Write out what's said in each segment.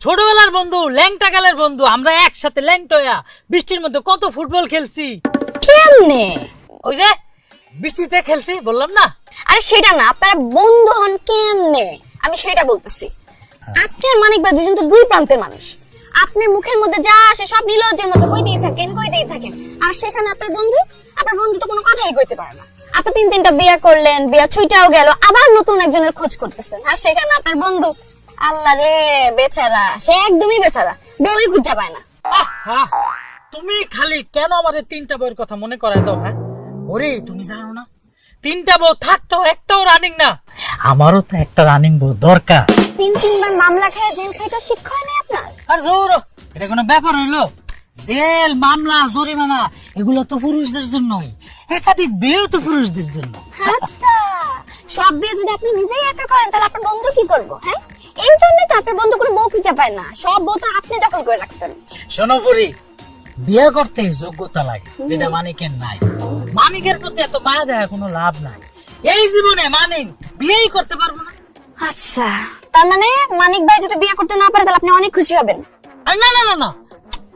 ছোটবেলার বন্ধু, ল্যাংটা কালের বন্ধু, আমরা একসাথে ল্যাংটয়া বৃষ্টির মধ্যে কত ফুটবল খেলছি। কেমনে? ওই যে বৃষ্টিতে খেলছি বললাম না। আরে সেটা না, আপনারা বন্ধু হন কেমনে আমি সেটা বলতেছি। আপনি আর মানিক ভাই দুজন তো দুই প্রান্তের মানুষ। আপনার মুখের মধ্যে যা আসে সব নির্লজ্জের মতো কইতেই থাকেন। আর সেখানে আপনার বন্ধু তো কোনো কথাই কইতে পারে না। আপনি তিনটা বিয়ে করলেন, বিয়া ছুইটাও গেল, আবার নতুন একজনের খোঁজ করতেছেন। আর সেখানে আপনার বন্ধু, আল্লাহ রে বেচারা, সে একদমই বেচারা, বউই খুঁজা পায় না। আহা, তুমি খালি কেন আমাদের তিনটা বউয়ের কথা মনে করায় দাও? হ্যাঁ ওরে, তুমি জানো না তিনটা বউ থাকতো একটাও রানিং না। আমারও তো একটা রানিং বউ দরকার। তিনবার মামলা খেয়ে জেল খাইতে শিক্ষা হয় না আপনার? আর জোর, এটা কোনো ব্যাপার হইলো? জেল, মামলা, জরিমানা এগুলো তো পুরুষদের জন্যই। একাধিক বিয়ে তো পুরুষদের জন্য। আচ্ছা, সব বিয়ে যদি আপনি নিজেই একা করেন তাহলে আপনার বন্ধু কি করবো? হ্যাঁ, এই জন্য তো আপনার বন্ধু কোনো বউ খুঁজে পায় না, সব বউ তো আপনি দখল করে রাখছেন। শোনো পরি, বিয়ে করতে যোগ্যতা লাগে, যেটা মানিকের নাই। মানিকের প্রতি এত মায়া দেওয়া কোনো লাভ নাই। এই জীবনে মানিক বিয়েই করতে পারবো না। আচ্ছা, তার মানে মানিক ভাই যদি বিয়ে করতে না পারে তাহলে আপনি অনেক খুশি হবেন? আর না না না না,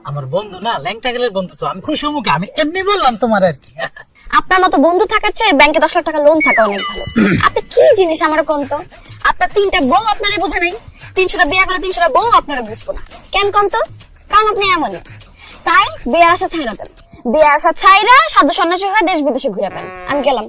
আমার বন্ধু না, ল্যাংটা গেলের বন্ধু, তো আমি খুশি হবো কি? আমি এমনি বললাম তোমার আর কি। আপনার মতো বন্ধু থাকার চেয়ে ব্যাংকে 10 লাখ টাকা লোন থাকা অনেক ভালো। আপনি কি জিনিস আমার কোন তো? আপনার তিনটা বউ আপনারে বোঝে নাই, 300টা বিয়ে করে 300টা বউ আপনারা বুঝবো না কেন কোন তো? কারণ আপনি এমনই। তাই বিয়ের আশা ছাইরা দেন, বিয়ের আশা ছাইরা সাধু সন্ন্যাসী হয়ে দেশ বিদেশে ঘুরে পেন। আমি গেলাম।